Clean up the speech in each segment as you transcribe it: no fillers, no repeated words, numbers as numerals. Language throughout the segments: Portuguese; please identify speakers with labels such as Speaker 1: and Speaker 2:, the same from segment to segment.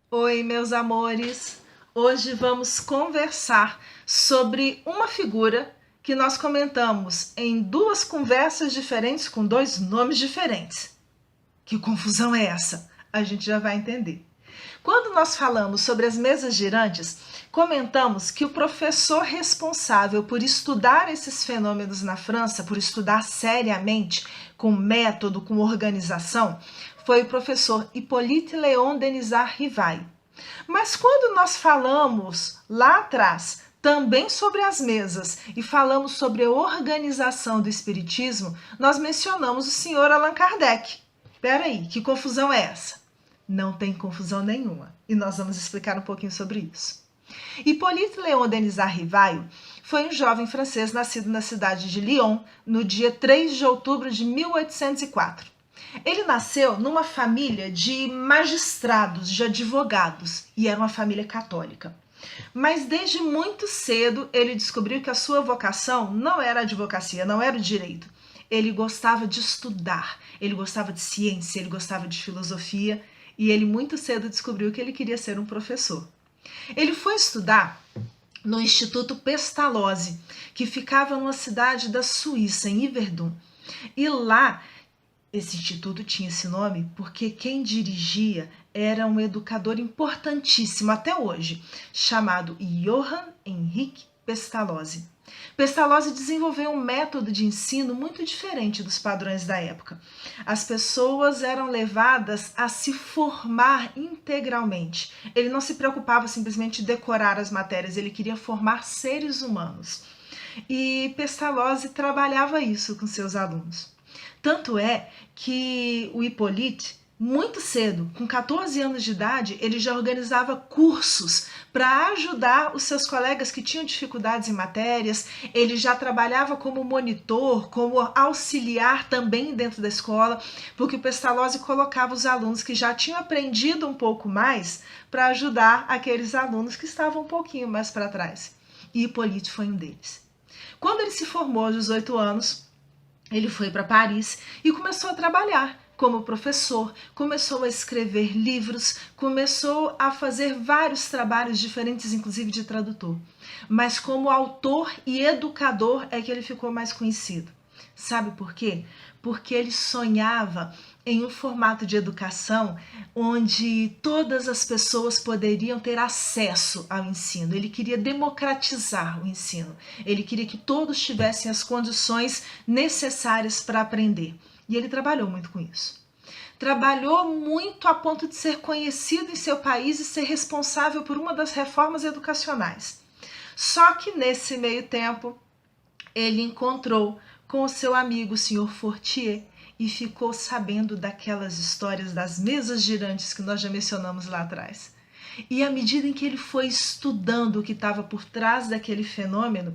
Speaker 1: Oi, meus amores! Hoje vamos conversar sobre uma figura que nós comentamos em duas conversas diferentes com dois nomes diferentes. Que confusão é essa? A gente já vai entender. Quando nós falamos sobre as mesas girantes, comentamos que o professor responsável por estudar esses fenômenos na França, por estudar seriamente, com método, com organização, foi o professor Hippolyte Léon Denisard Rivail. Mas quando nós falamos lá atrás também sobre as mesas e falamos sobre a organização do espiritismo, nós mencionamos o senhor Allan Kardec. Peraí, que confusão é essa? Não tem confusão nenhuma. E nós vamos explicar um pouquinho sobre isso. Hippolyte Léon Denisard Rivail foi um jovem francês nascido na cidade de Lyon no dia 3 de outubro de 1804. Ele nasceu numa família de magistrados, de advogados, e era uma família católica. Mas desde muito cedo ele descobriu que a sua vocação não era a advocacia, não era o direito. Ele gostava de estudar, ele gostava de ciência, ele gostava de filosofia, e ele muito cedo descobriu que ele queria ser um professor. Ele foi estudar no Instituto Pestalozzi, que ficava numa cidade da Suíça, em Yverdon. E lá, esse instituto tinha esse nome porque quem dirigia era um educador importantíssimo até hoje, chamado Johann Henrique Pestalozzi. Pestalozzi desenvolveu um método de ensino muito diferente dos padrões da época. As pessoas eram levadas a se formar integralmente. Ele não se preocupava simplesmente em decorar as matérias, ele queria formar seres humanos. E Pestalozzi trabalhava isso com seus alunos. Tanto é que o Hippolyte, muito cedo, com 14 anos de idade, ele já organizava cursos para ajudar os seus colegas que tinham dificuldades em matérias. Ele já trabalhava como monitor, como auxiliar também dentro da escola, porque o Pestalozzi colocava os alunos que já tinham aprendido um pouco mais para ajudar aqueles alunos que estavam um pouquinho mais para trás. E Hippolyte foi um deles. Quando ele se formou aos 18 anos, ele foi para Paris e começou a trabalhar como professor, começou a escrever livros, começou a fazer vários trabalhos diferentes, inclusive de tradutor. Mas como autor e educador é que ele ficou mais conhecido. Sabe por quê? Porque ele sonhava em um formato de educação onde todas as pessoas poderiam ter acesso ao ensino. Ele queria democratizar o ensino. Ele queria que todos tivessem as condições necessárias para aprender. E ele trabalhou muito com isso. Trabalhou muito a ponto de ser conhecido em seu país e ser responsável por uma das reformas educacionais. Só que nesse meio tempo, ele encontrou com o seu amigo, o Sr. Fortier, e ficou sabendo daquelas histórias das mesas girantes que nós já mencionamos lá atrás. E à medida em que ele foi estudando o que estava por trás daquele fenômeno,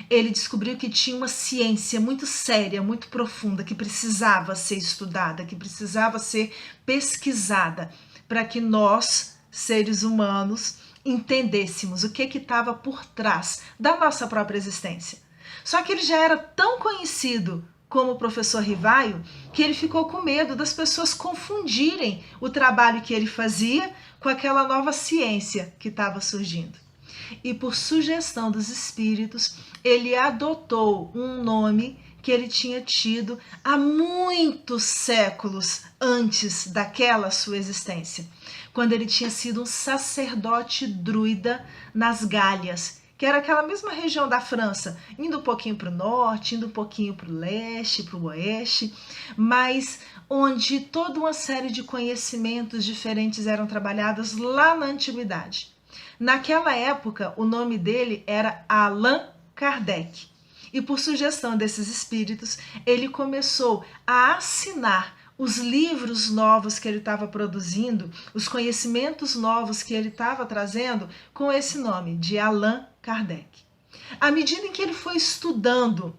Speaker 1: ele descobriu que tinha uma ciência muito séria, muito profunda, que precisava ser estudada, que precisava ser pesquisada, para que nós, seres humanos, entendêssemos o que estava por trás da nossa própria existência. Só que ele já era tão conhecido como o professor Rivail, que ele ficou com medo das pessoas confundirem o trabalho que ele fazia com aquela nova ciência que estava surgindo. E por sugestão dos espíritos, ele adotou um nome que ele tinha tido há muitos séculos antes daquela sua existência, quando ele tinha sido um sacerdote druida nas Gálias, que era aquela mesma região da França, indo um pouquinho para o norte, indo um pouquinho para o leste, para o oeste, mas onde toda uma série de conhecimentos diferentes eram trabalhados lá na antiguidade. Naquela época, o nome dele era Allan Kardec. E por sugestão desses espíritos, ele começou a assinar os livros novos que ele estava produzindo, os conhecimentos novos que ele estava trazendo com esse nome, de Allan Kardec. À medida em que ele foi estudando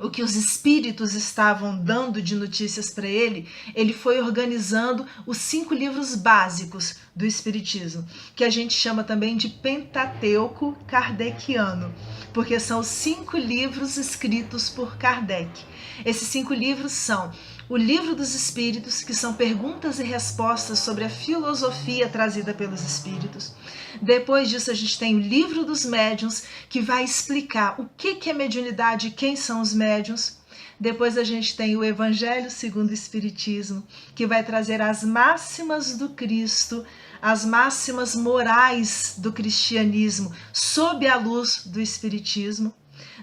Speaker 1: o que os espíritos estavam dando de notícias para ele, ele foi organizando os 5 livros básicos do espiritismo, que a gente chama também de Pentateuco Kardeciano, porque são os 5 livros escritos por Kardec. Esses 5 livros são o Livro dos Espíritos, que são perguntas e respostas sobre a filosofia trazida pelos espíritos. Depois disso a gente tem o Livro dos Médiuns, que vai explicar o que é mediunidade e quem são os médiuns. Depois a gente tem o Evangelho segundo o Espiritismo, que vai trazer as máximas do Cristo, as máximas morais do cristianismo sob a luz do Espiritismo.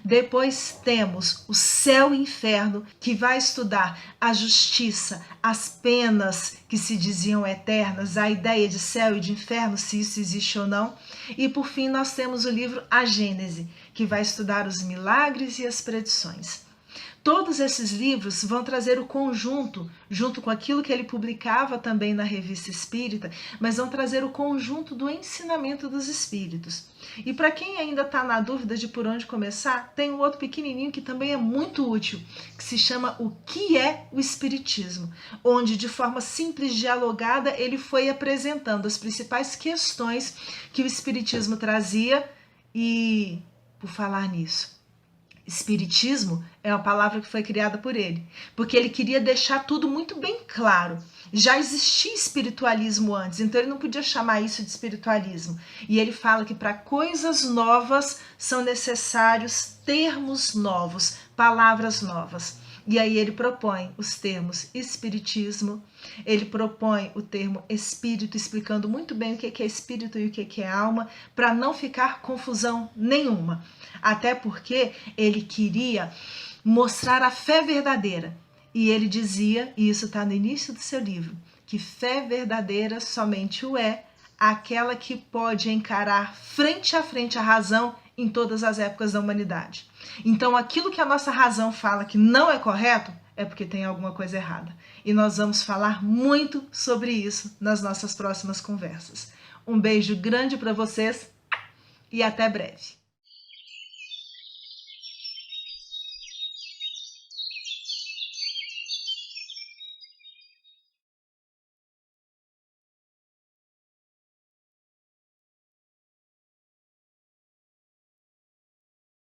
Speaker 1: Depois temos o Céu e Inferno, que vai estudar a justiça, as penas que se diziam eternas, a ideia de céu e de inferno, se isso existe ou não. E por fim nós temos o livro A Gênese, que vai estudar os milagres e as predições. Todos esses livros vão trazer o conjunto, junto com aquilo que ele publicava também na Revista Espírita, mas vão trazer o conjunto do ensinamento dos espíritos. E para quem ainda está na dúvida de por onde começar, tem um outro pequenininho que também é muito útil, que se chama O que é o Espiritismo, onde de forma simples, dialogada, ele foi apresentando as principais questões que o Espiritismo trazia. E, por falar nisso, Espiritismo é uma palavra que foi criada por ele, porque ele queria deixar tudo muito bem claro. Já existia espiritualismo antes, então ele não podia chamar isso de espiritualismo. E ele fala que para coisas novas são necessários termos novos, palavras novas. E aí ele propõe os termos espiritismo, ele propõe o termo espírito, explicando muito bem o que é espírito e o que é alma, para não ficar confusão nenhuma. Até porque ele queria mostrar a fé verdadeira. E ele dizia, e isso está no início do seu livro, que fé verdadeira somente o é aquela que pode encarar frente a frente a razão em todas as épocas da humanidade. Então, aquilo que a nossa razão fala que não é correto, é porque tem alguma coisa errada. E nós vamos falar muito sobre isso nas nossas próximas conversas. Um beijo grande para vocês e até breve.